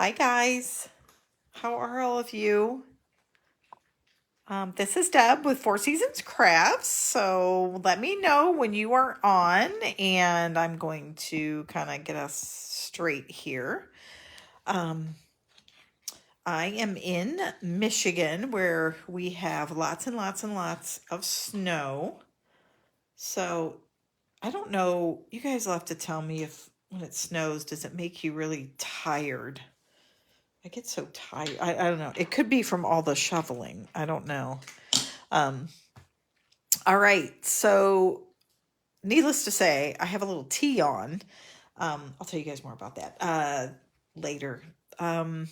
Hi guys, how are all of you? This is Deb with Four Seasons Crafts. So let me know when you are on, and I'm going to kind of get us straight here. Um, I am in Michigan where we have lots and lots and lots of snow. So I don't know, you guys will have to tell me if when it snows, does it make you really tired? I get so tired. I don't know. It could be from all the shoveling. I don't know. Um, all right. So, needless to say, I have a little tea on. I'll tell you guys more about that later. Um,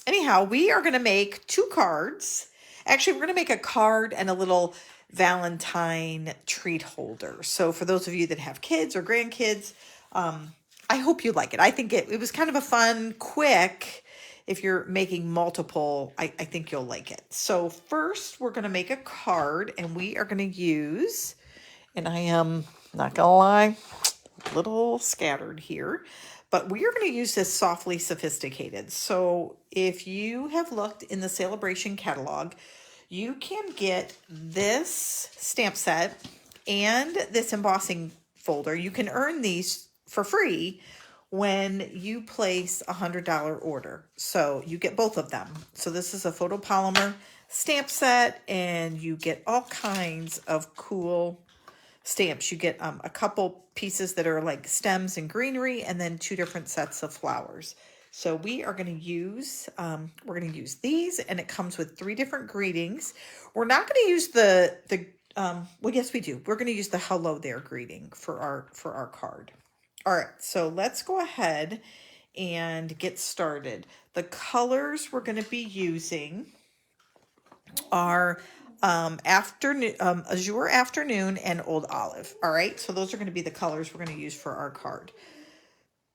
Anyhow, we are going to make two cards. Actually, we're going to make a card and a little Valentine treat holder. So, for those of you that have kids or grandkids, I hope you like it. I think it was kind of a fun, quick. If you're making multiple, I think you'll like it. So first we're going to make a card and we are going to use, and I am not going to lie, a little scattered here, but we are going to use this Softly Sophisticated. So if you have looked in the Sale-A-Bration catalog, you can get this stamp set and this embossing folder. You can earn these for free when you place a $100 order. So you get both of them. So this is a photopolymer stamp set and you get all kinds of cool stamps. You get a couple pieces that are like stems and greenery and then two different sets of flowers. So we are going to use, these, and it comes with three different greetings. We're not going to use well, yes, we do. We're going to use the hello there greeting for our card. All right, so let's go ahead and get started. The colors we're going to be using are Azure Afternoon and Old Olive. All right, so those are going to be the colors we're going to use for our card.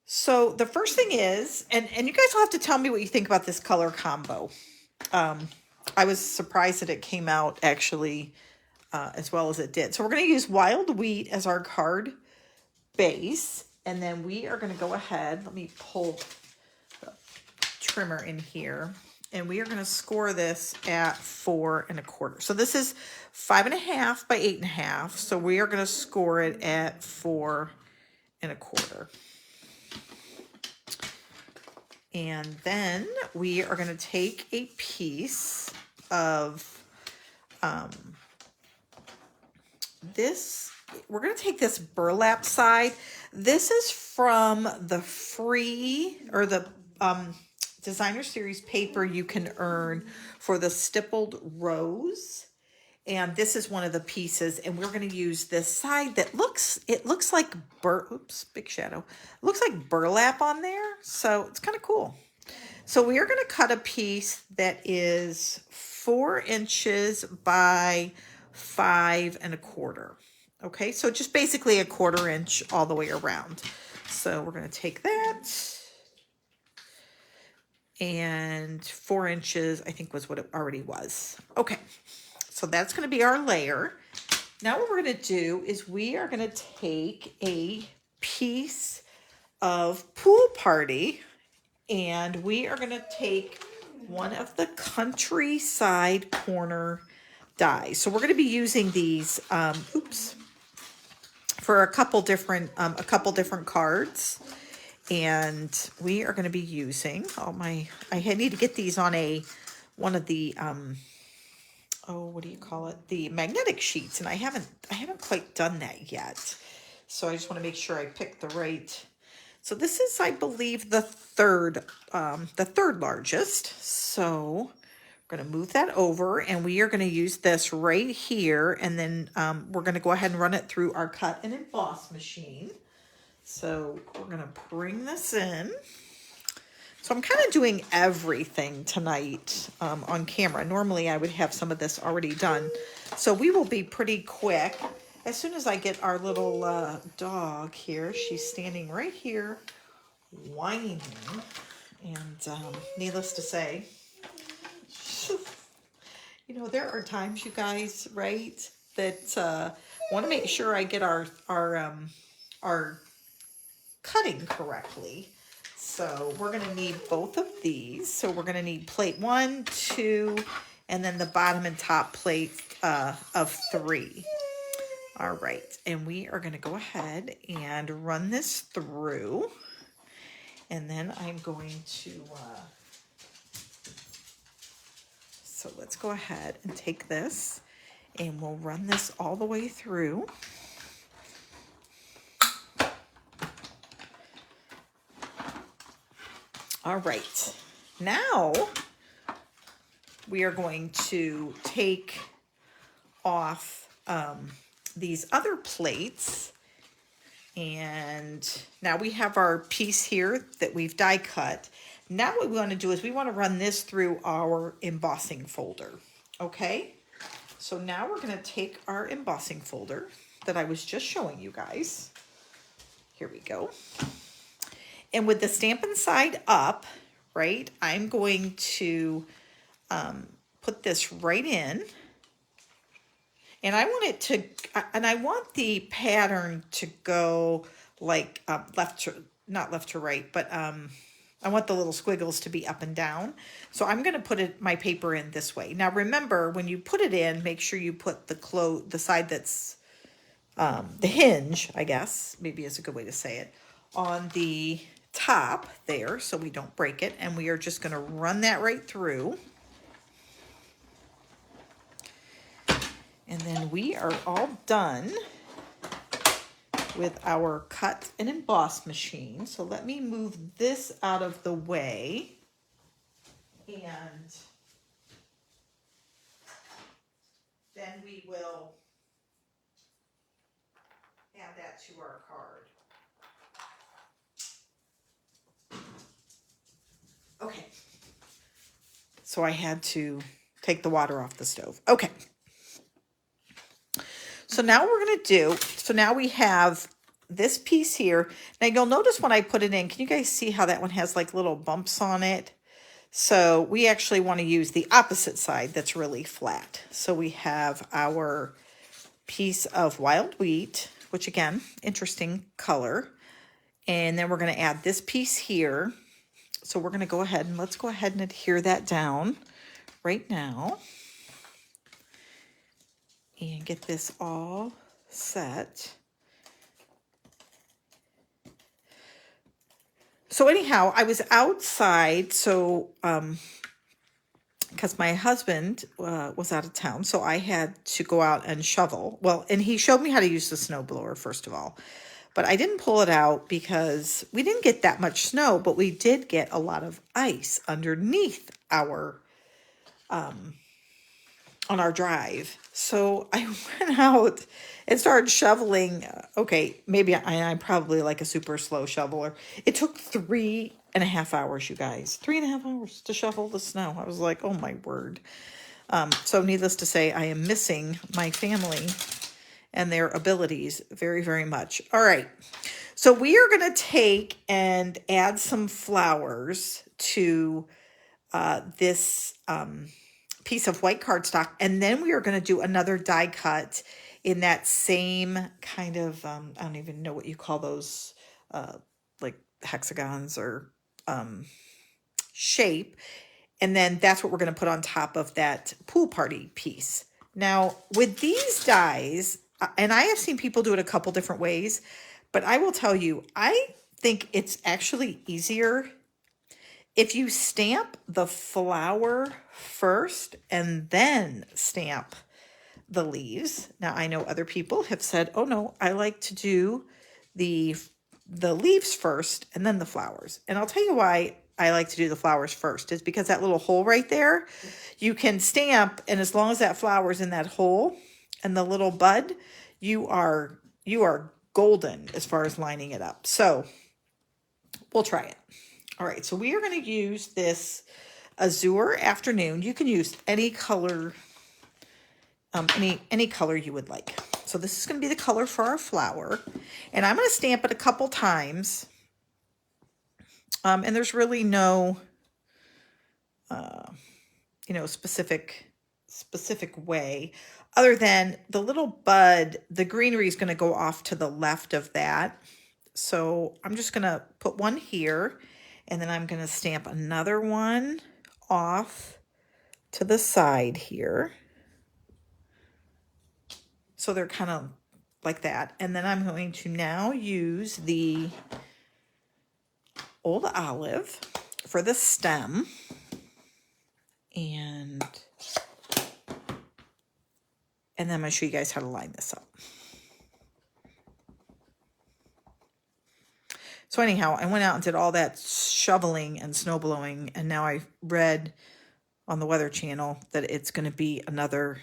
So the first thing is, and you guys will have to tell me what you think about this color combo. I was surprised that it came out actually as well as it did. So we're going to use Wild Wheat as our card base. And then we are going to go ahead. Let me pull the trimmer in here. And we are going to score this at 4 1/4. So this is 5.5 by 8.5. So we are going to score it at 4 1/4. And then we are going to take a piece of this. We're going to take this burlap side. This is from the free or the designer series paper you can earn for the stippled rose. And this is one of the pieces, and we're going to use this side that looks like big shadow. It looks like burlap on there, so it's kind of cool. So we are going to cut a piece that is 4 inches by 5 1/4. Okay, so just basically a 1/4 inch all the way around. So we're going to take that, and 4 inches, I think was what it already was. Okay, so that's going to be our layer. Now what we're going to do is we are going to take a piece of Pool Party, and we are going to take one of the countryside corner dies. So we're going to be using these, for a couple different cards. And we are going to be using I need to get these on one of the, what do you call it? The magnetic sheets. And I haven't quite done that yet. So I just want to make sure I pick the right. So this is, I believe, the third largest. So we're going to move that over, and we are going to use this right here. And then we're going to go ahead and run it through our cut and emboss machine. So we're going to bring this in. So I'm kind of doing everything tonight on camera. Normally I would have some of this already done. So we will be pretty quick. As soon as I get our little dog here, she's standing right here whining. And needless to say, you know, there are times, you guys, right, that want to make sure I get our cutting correctly. So we're going to need both of these. So we're going to need plate 1, 2, and then the bottom and top plate of 3. All right, and we are going to go ahead and run this through. And then I'm going to, so let's go ahead and take this and we'll run this all the way through. All right, now we are going to take off these other plates. And now we have our piece here that we've die cut. Now what we want to do is we want to run this through our embossing folder. Okay, so now we're going to take our embossing folder that I was just showing you guys. Here we go. And with the Stampin' Side up, right, I'm going to put this right in. And I want it to, and I want the pattern to go like left to, not left to right, but I want the little squiggles to be up and down. So I'm going to put my paper in this way. Now remember, when you put it in, make sure you put the side that's the hinge, I guess, maybe is a good way to say it, on the top there so we don't break it. And we are just going to run that right through. And then we are all done with our cut and emboss machine. So let me move this out of the way. And then we will add that to our card. Okay. So I had to take the water off the stove. Okay. So now we're going to do, so now we have this piece here. Now you'll notice when I put it in, can you guys see how that one has like little bumps on it? So we actually want to use the opposite side that's really flat. So we have our piece of wild wheat, which again, interesting color. And then we're going to add this piece here. So we're going to go ahead and let's go ahead and adhere that down right now. And get this all set. So anyhow, I was outside, so because my husband was out of town, so I had to go out and shovel. Well, and he showed me how to use the snow blower, first of all. But I didn't pull it out because we didn't get that much snow, but we did get a lot of ice underneath our on our drive. So I went out and started shoveling. Okay, maybe I'm probably like a super slow shoveler. It took 3.5 hours, you guys. 3.5 hours to shovel the snow. I was like, oh my word. So needless to say, I am missing my family and their abilities very, very much. All right. So we are going to take and add some flowers to this piece of white cardstock, and then we are going to do another die cut in that same kind of I don't even know what you call those, like hexagons or shape, and then that's what we're going to put on top of that pool party piece. Now with these dies, and I have seen people do it a couple different ways, but I will tell you, I think it's actually easier if you stamp the flower first and then stamp the leaves. Now, I know other people have said, oh no, I like to do the leaves first and then the flowers. And I'll tell you why I like to do the flowers first is because that little hole right there, you can stamp, and as long as that flower's in that hole and the little bud, you are golden as far as lining it up. So we'll try it. All right, so we are going to use this Azure Afternoon. You can use any color, any color you would like. So this is going to be the color for our flower, and I'm going to stamp it a couple times. And there's really no, specific way, other than the little bud. The greenery is going to go off to the left of that. So I'm just going to put one here. And then I'm going to stamp another one off to the side here. So they're kind of like that. And then I'm going to now use the old olive for the stem. And then I'm going to show you guys how to line this up. So anyhow, I went out and did all that shoveling and snow blowing, and now I read on the Weather Channel that it's going to be another,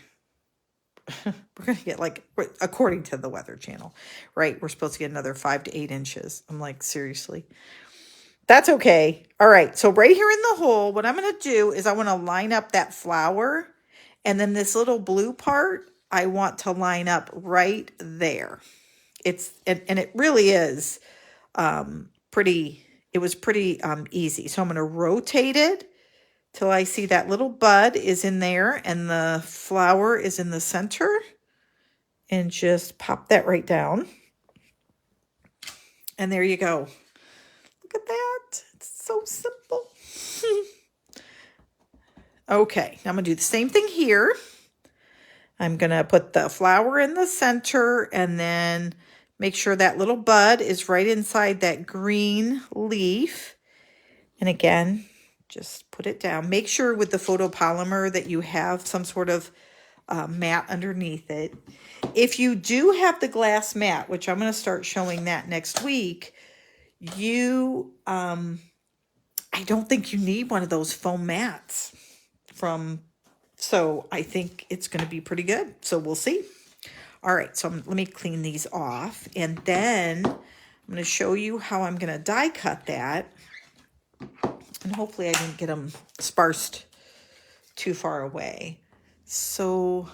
we're going to get like, according to the Weather Channel, right? We're supposed to get another 5 to 8 inches. I'm like, seriously? That's okay. All right, so right here in the hole, what I'm going to do is I want to line up that flower, and then this little blue part, I want to line up right there. It's, and it really is pretty, it was pretty easy. So I'm going to rotate it till I see that little bud is in there and the flower is in the center, and just pop that right down. And there you go. Look at that. It's so simple. Okay, now I'm going to do the same thing here. I'm going to put the flower in the center and then make sure that little bud is right inside that green leaf. And again, just put it down. Make sure with the photopolymer that you have some sort of mat underneath it. If you do have the glass mat, which I'm going to start showing that next week, you, I don't think you need one of those foam mats so I think it's going to be pretty good. So we'll see. All right, so let me clean these off, and then I'm going to show you how I'm going to die cut that. And hopefully I didn't get them sparsed too far away. So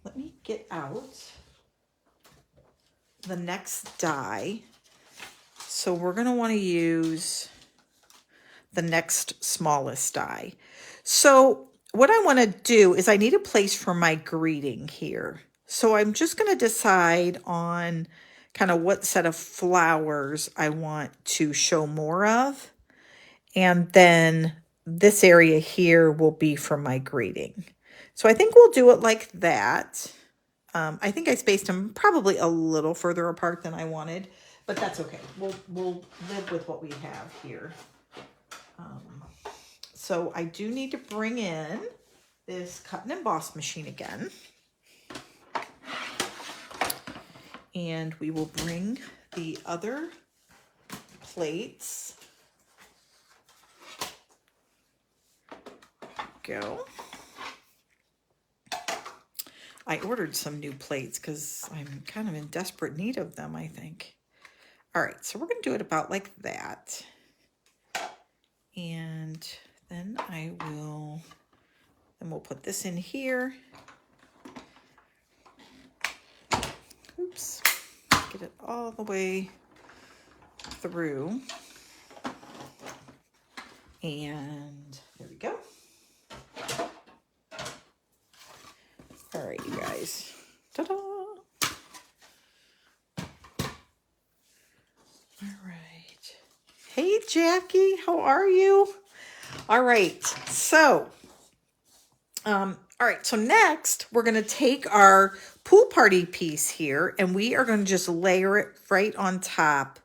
let me get out the next die. So we're going to want to use the next smallest die. So what I want to do is I need a place for my greeting here. So I'm just going to decide on kind of what set of flowers I want to show more of. And then this area here will be for my greeting. So I think we'll do it like that. I think I spaced them probably a little further apart than I wanted, but that's okay. We'll live with what we have here. So I do need to bring in this cut and emboss machine again. And we will bring the other plates. Go. I ordered some new plates because I'm kind of in desperate need of them, I think. All right, so we're going to do it about like that. And then we'll put this in here. Oops. Get it all the way through. And there we go. All right, you guys. Ta-da! All right. Hey, Jackie, how are you? All right, so, all right, so next we're going to take our pool party piece here, and we are going to just layer it right on top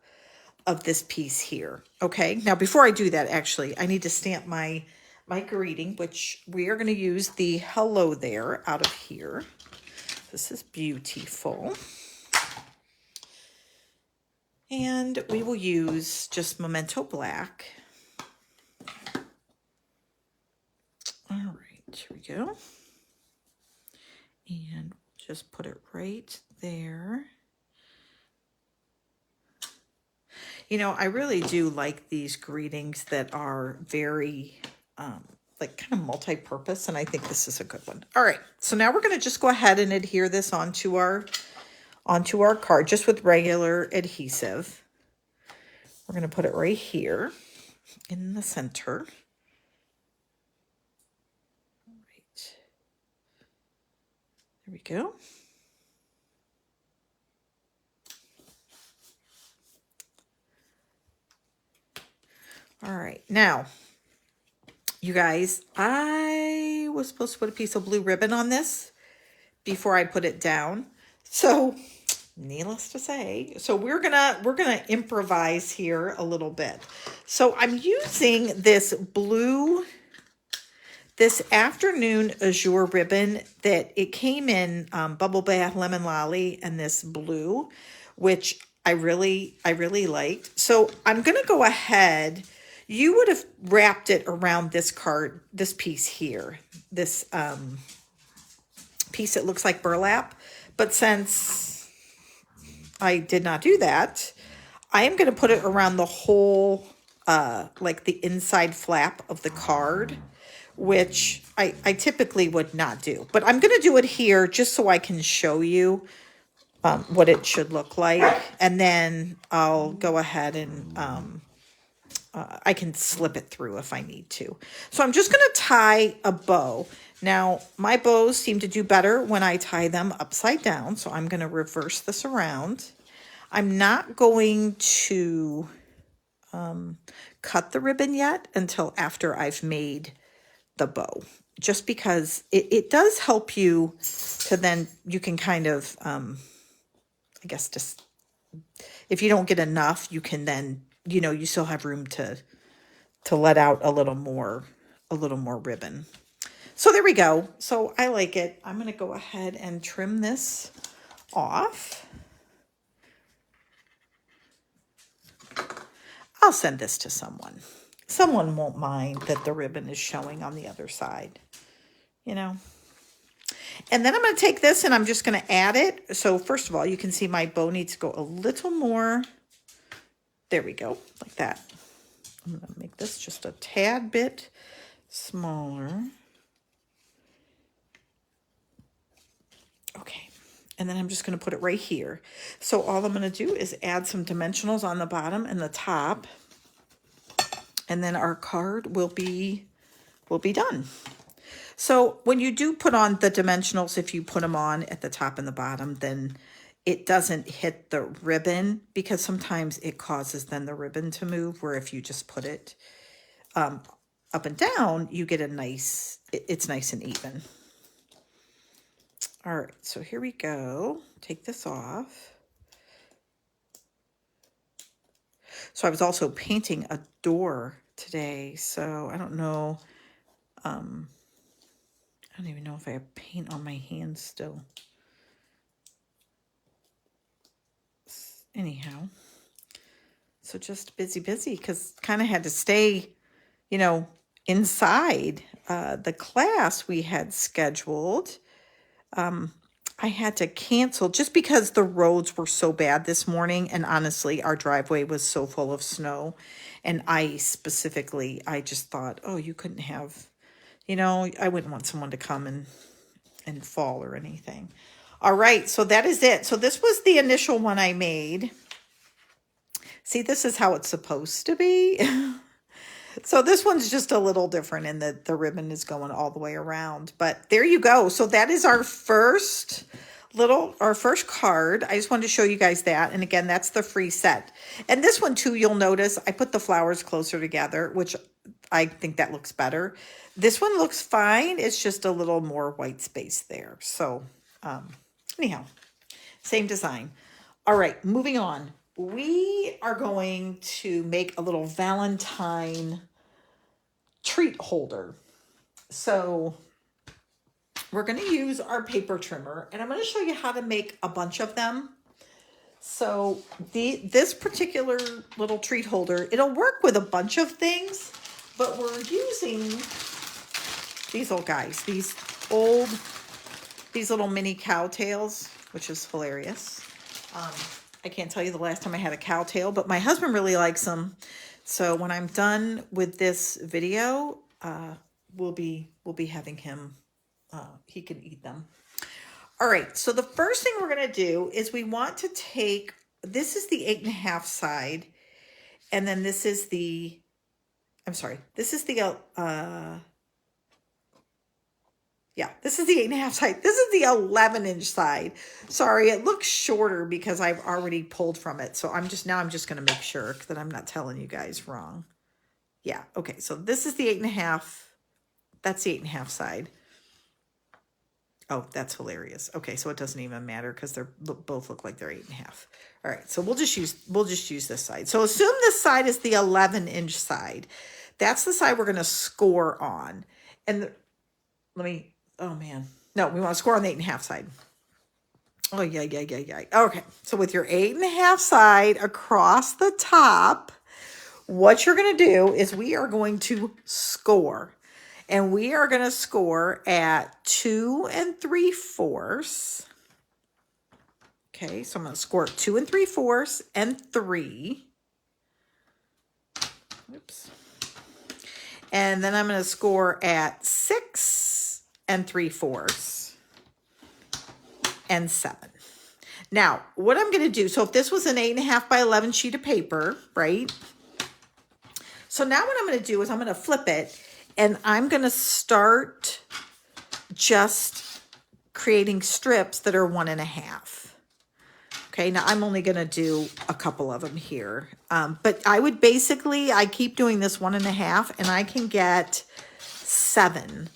of this piece here. Okay, now before I do that, actually, I need to stamp my greeting, which we are going to use the hello there out of here. This is beautiful. And we will use just Memento Black. All right, here we go. And just put it right there. You know, I really do like these greetings that are very, like kind of multi-purpose, and I think this is a good one. All right, so now we're going to just go ahead and adhere this onto our card, just with regular adhesive. We're going to put it right here in the center. All right. There we go. All right, now, you guys, I was supposed to put a piece of blue ribbon on this before I put it down. So, needless to say, so we're gonna improvise here a little bit. So I'm using this afternoon azure ribbon that it came in bubble bath lemon lolly and this blue, which I really liked. So I'm gonna go ahead. You would have wrapped it around this card, this piece here, this piece that looks like burlap. But since I did not do that, I am going to put it around the whole, like the inside flap of the card, which I typically would not do. But I'm going to do it here just so I can show you what it should look like. And then I'll go ahead and I can slip it through if I need to. So I'm just going to tie a bow. Now, my bows seem to do better when I tie them upside down. So I'm going to reverse this around. I'm not going to cut the ribbon yet until after I've made the bow, just because it does help you to then you can kind of, I guess, just if you don't get enough, you can then, you still have room to let out a little more ribbon. So there we go. So I like it. I'm going to go ahead and trim this off. I'll send this to someone. Someone won't mind that the ribbon is showing on the other side, And then I'm going to take this and I'm just going to add it. So first of all, you can see my bow needs to go a little more. There we go, like that. I'm going to make this just a tad bit smaller. Okay, and then I'm just going to put it right here. So all I'm going to do is add some dimensionals on the bottom and the top. And then our card will be done. So when you do put on the dimensionals, if you put them on at the top and the bottom, then it doesn't hit the ribbon, because sometimes it causes then the ribbon to move, where if you just put it up and down, you get it's nice and even. All right, so here we go. Take this off. So I was also painting a door today, so I don't know. I don't even know if I have paint on my hands still. Anyhow, so just busy, because kind of had to stay, inside the class we had scheduled. I had to cancel just because the roads were so bad this morning. And honestly, our driveway was so full of snow and ice specifically. I just thought, oh, you couldn't have, I wouldn't want someone to come and fall or anything. All right, so that is it. So this was the initial one I made. See, this is how it's supposed to be. So this one's just a little different in that the ribbon is going all the way around. But there you go. So that is our first card. I just wanted to show you guys that. And again, that's the free set. And this one too, you'll notice I put the flowers closer together, which I think that looks better. This one looks fine. It's just a little more white space there. So anyhow, same design. All right, moving on. We are going to make a little Valentine treat holder. So we're going to use our paper trimmer, and I'm going to show you how to make a bunch of them. So this particular little treat holder, it'll work with a bunch of things, but we're using these old guys, these little mini cow tails, which is hilarious. I can't tell you the last time I had a cow tail, but my husband really likes them. So when I'm done with this video, we'll be having him, he can eat them. All right, so the first thing we're going to do is we want to take, this is the 8.5 side, and then this is the, this is the 8.5 side. This is the 11-inch side. Sorry, it looks shorter because I've already pulled from it. So I'm just going to make sure that I'm not telling you guys wrong. Yeah, okay, so this is the 8.5. That's the 8.5 side. Oh, that's hilarious. Okay, so it doesn't even matter because they're both look like they're 8.5. All right, so we'll just use this side. So assume this side is the 11-inch side. That's the side we're going to score on. And oh man, no, we want to score on the 8.5 side. Oh yeah. Okay, so with your 8.5 side across the top, what you're going to do is we are going to score. And we are going to score at 2 3/4. Okay, so I'm going to score at 2 3/4 and 3. Oops. And then I'm going to score at 6 3/4 and 7. Now, what I'm going to do, so if this was an 8.5 by 11 sheet of paper, right? So now what I'm going to do is I'm going to flip it, and I'm going to start just creating strips that are 1.5. Okay, now I'm only going to do a couple of them here. But I keep doing this 1.5, and I can get 7.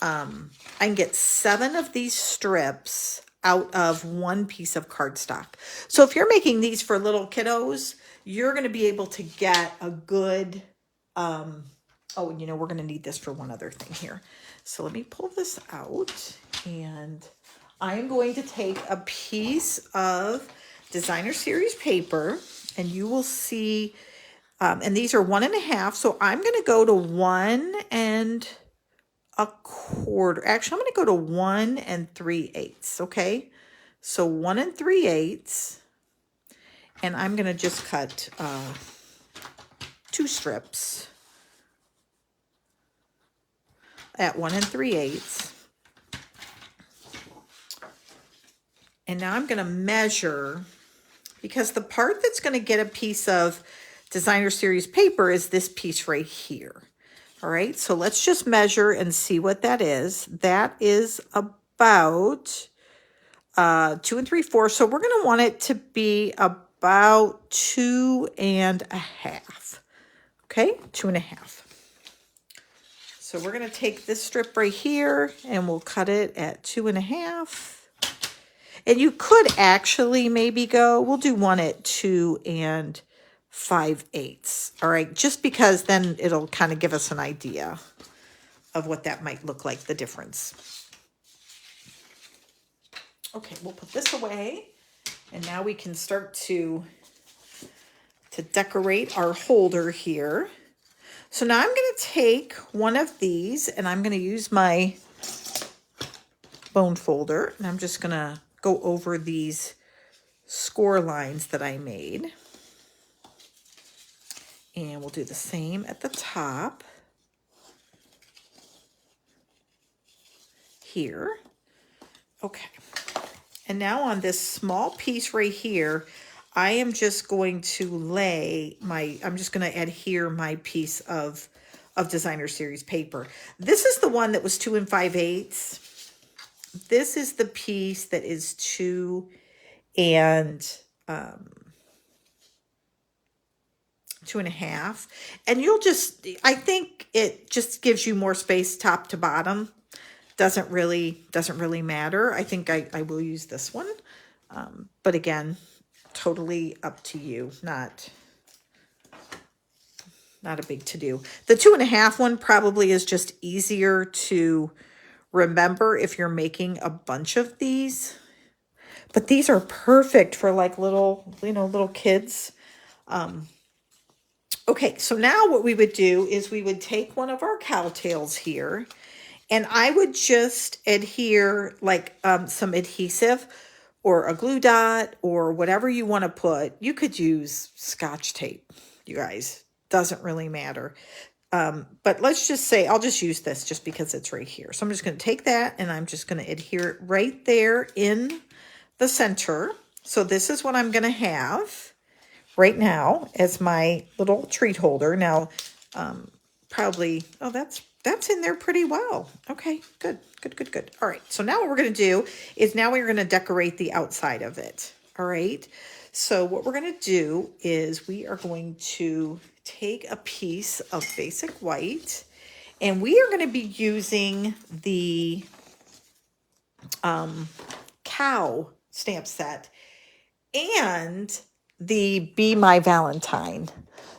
I can get 7 of these strips out of one piece of cardstock. So if you're making these for little kiddos, you're going to be able to get a good, oh, we're going to need this for one other thing here. So let me pull this out, and I'm going to take a piece of designer series paper, and you will see, and these are 1.5. So I'm going to go to 1 1/4. Actually, I'm going to go to 1 3/8. Okay. So 1 3/8. And I'm going to just cut 2 strips at 1 3/8. And now I'm going to measure, because the part that's going to get a piece of designer series paper is this piece right here. All right, so let's just measure and see what that is. That is about 2 3/4. So we're going to want it to be about 2 1/2. Okay, 2 1/2. So we're going to take this strip right here, and we'll cut it at 2 1/2. And you could actually maybe we'll do one at 2 5/8. All right, just because then it'll kind of give us an idea of what that might look like, the difference. Okay, we'll put this away, and now we can start to decorate our holder here. So now I'm going to take one of these, and I'm going to use my bone folder, and I'm just going to go over these score lines that I made. And we'll do the same at the top here. Okay. And now on this small piece right here, I am just going to I'm just going to adhere my piece of designer series paper. This is the one that was 2 5/8. This is the piece that is 2 2.5. And I think it just gives you more space top to bottom. Doesn't really matter. I think I will use this one. But again, totally up to you. Not a big to-do. The 2.5 one probably is just easier to remember if you're making a bunch of these. But these are perfect for like little kids. Okay, so now what we would do is we would take one of our cowtails here, and I would just adhere like some adhesive or a glue dot or whatever you want to put. You could use Scotch tape, you guys. Doesn't really matter. But let's just say I'll just use this just because it's right here. So I'm just going to take that, and I'm just going to adhere it right there in the center. So this is what I'm going to have right now as my little treat holder. Now, probably, oh, that's in there pretty well. Okay, good. All right, so now what we're going to do is now we're going to decorate the outside of it. All right, so what we're going to do is we are going to take a piece of basic white, and we are going to be using the cow stamp set and the Be My Valentine.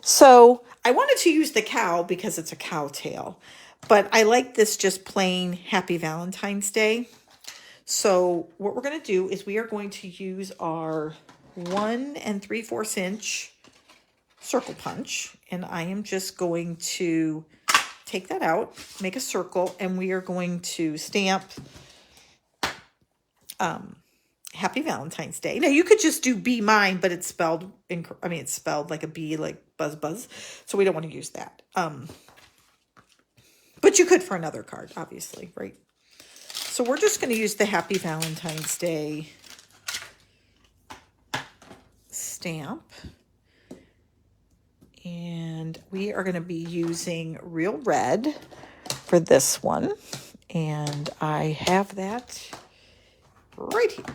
So I wanted to use the cow because it's a cow tail, but I like this just plain Happy Valentine's Day. So what we're going to do is we are going to use our 1 3/4 inch circle punch, and I am just going to take that out, make a circle, and we are going to stamp Happy Valentine's Day. Now you could just do Be Mine, but it's spelled it's spelled like a B, like buzz buzz. So we don't want to use that. But you could for another card, obviously, right? So we're just going to use the Happy Valentine's Day stamp. And we are going to be using Real Red for this one. And I have that right here.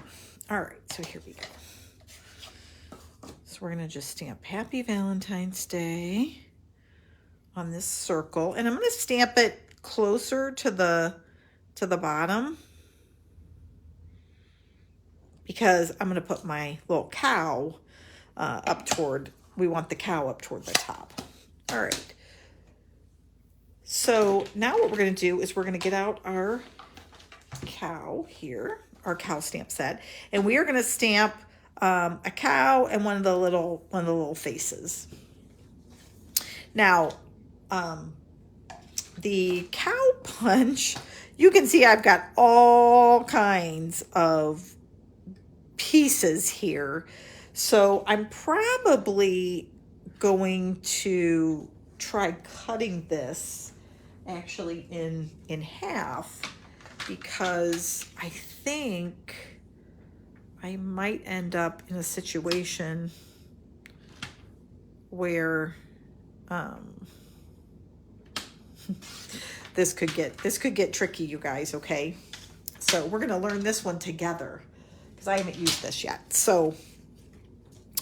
All right, so here we go. So we're going to just stamp Happy Valentine's Day on this circle. And I'm going to stamp it closer to the bottom, because I'm going to put my little cow up toward, we want the cow up toward the top. All right. So now what we're going to do is we're going to get out our cow here, our cow stamp set, and we are going to stamp a cow and one of the little faces. Now, the cow punch, you can see I've got all kinds of pieces here. So I'm probably going to try cutting this actually in half, because I think I might end up in a situation where this could get tricky, you guys, okay? So we're going to learn this one together, because I haven't used this yet. So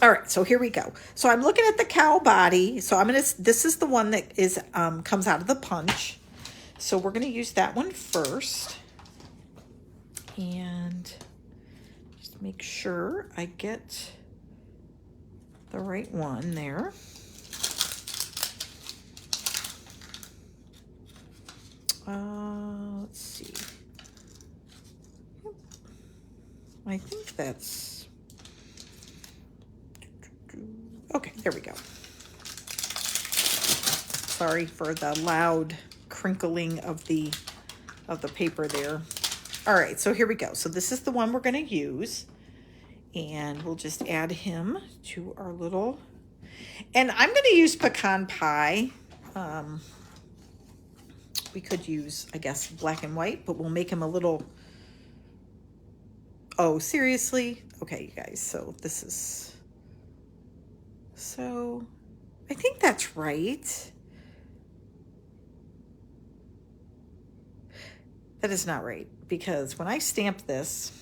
all right, so here we go. So I'm looking at the cow body. So this is the one that is comes out of the punch. So we're going to use that one first. And just make sure I get the right one there. Let's see. I think that's... Okay, there we go. Sorry for the loud crinkling of the paper there. All right, so here we go. So this is the one we're going to use, and we'll just add him to our little, and I'm going to use pecan pie. We could use, I guess, black and white, but we'll make him a little, oh, seriously? Okay, you guys, so this is, so I think that's right. That is not right, because when I stamp this,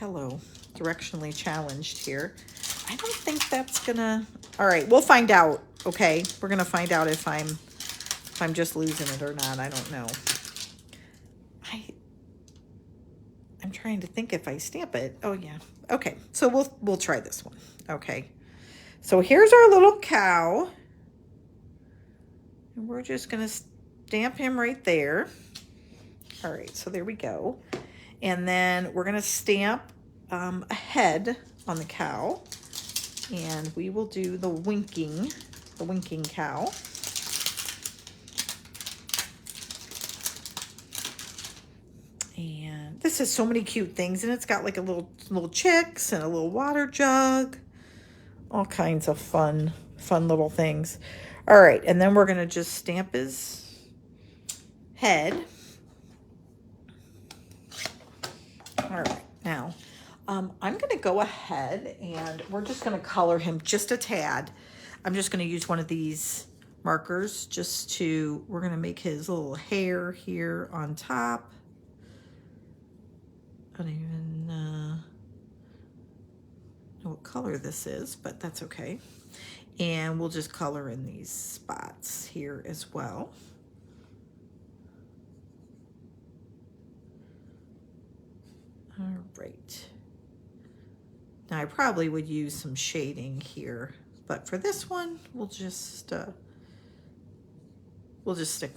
hello, directionally challenged here, I don't think that's gonna, all right, we'll find out, okay? We're gonna find out if I'm just losing it or not. I don't know. I'm trying to think if I stamp it. Oh yeah. Okay. So we'll try this one. Okay. So here's our little cow. And we're just going to stamp him right there. All right. So there we go. And then we're going to stamp a head on the cow. And we will do the winking cow. And this has so many cute things, and it's got like a little chicks and a little water jug, all kinds of fun little things. All right, and then we're gonna just stamp his head. All right, now I'm gonna go ahead and we're just gonna color him just a tad. I'm just gonna use one of these markers we're gonna make his little hair here on top. I don't even know what color this is, but that's okay. And we'll just color in these spots here as well. All right. Now I probably would use some shading here, but for this one, we'll just stick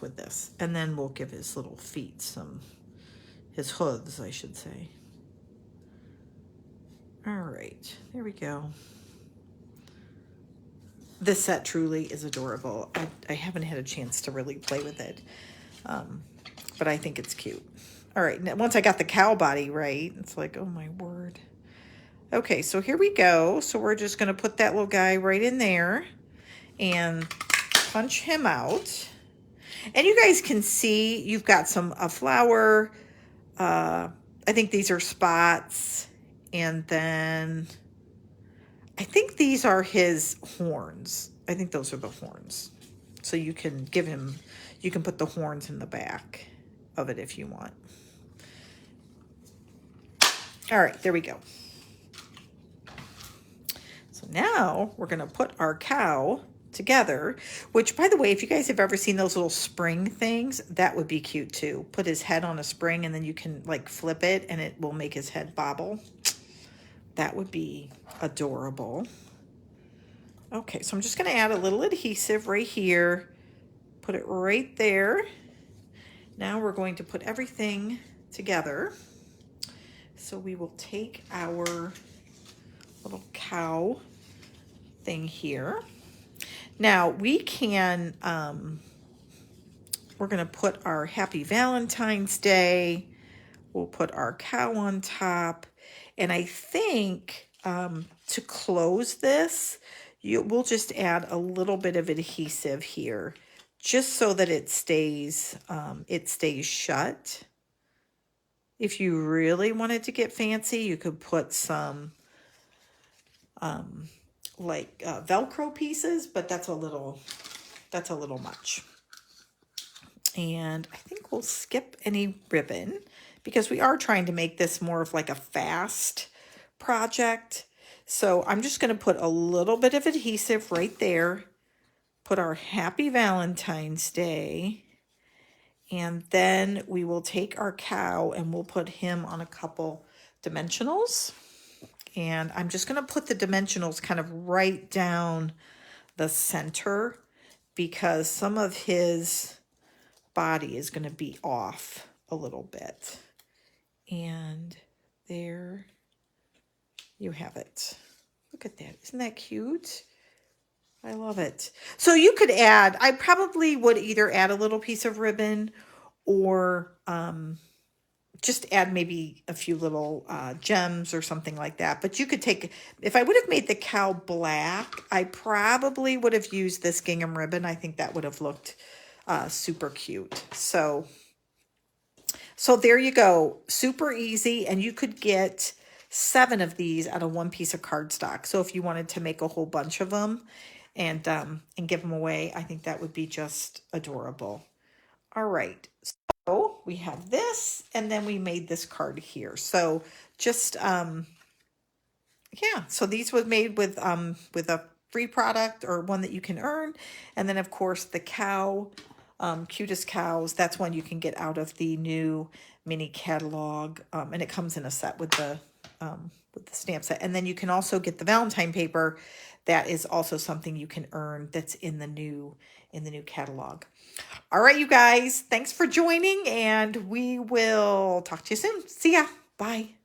with this. And then we'll give his little feet some, his hooves, I should say. All right, there we go. This set truly is adorable. I haven't had a chance to really play with it, but I think it's cute. All right, now, once I got the cow body right, it's like, oh my word. Okay, so here we go. So we're just gonna put that little guy right in there and punch him out. And you guys can see you've got a flower. I think these are spots. And then I think these are his horns. I think those are the horns. So you can you can put the horns in the back of it if you want. All right, there we go. So now we're gonna put our cow together, which, by the way, if you guys have ever seen those little spring things, that would be cute too. Put his head on a spring and then you can like flip it and it will make his head bobble. That would be adorable. Okay, so I'm just going to add a little adhesive right here. Put it right there. Now we're going to put everything together. So we will take our little cow thing here. Now we can, we're going to put our Happy Valentine's Day. We'll put our cow on top. And I think to close this, we'll just add a little bit of adhesive here, just so that it stays shut. If you really wanted to get fancy, you could put some Velcro pieces, but that's a little much. And I think we'll skip any ribbon because we are trying to make this more of like a fast project. So I'm just going to put a little bit of adhesive right there, put our Happy Valentine's Day, and then we will take our cow and we'll put him on a couple dimensionals. And I'm just going to put the dimensionals kind of right down the center because some of his body is going to be off a little bit. And there you have it. Look at that. Isn't that cute? I love it. So you could add, I probably would either add a little piece of ribbon or just add maybe a few little gems or something like that. But you could take, if I would have made the cow black, I probably would have used this gingham ribbon. I think that would have looked super cute. So there you go. Super easy. And you could get 7 of these out of 1 piece of cardstock. So if you wanted to make a whole bunch of them and give them away, I think that would be just adorable. All right. So we have this, and then we made this card here. So just, yeah, so these was made with a free product or one that you can earn. And then of course the cow, Cutest Cows, that's one you can get out of the new mini catalog. And it comes in a set with the stamp set. And then you can also get the Valentine paper. That is also something you can earn that's in the new catalog. All right, you guys, thanks for joining, and we will talk to you soon. See ya. Bye.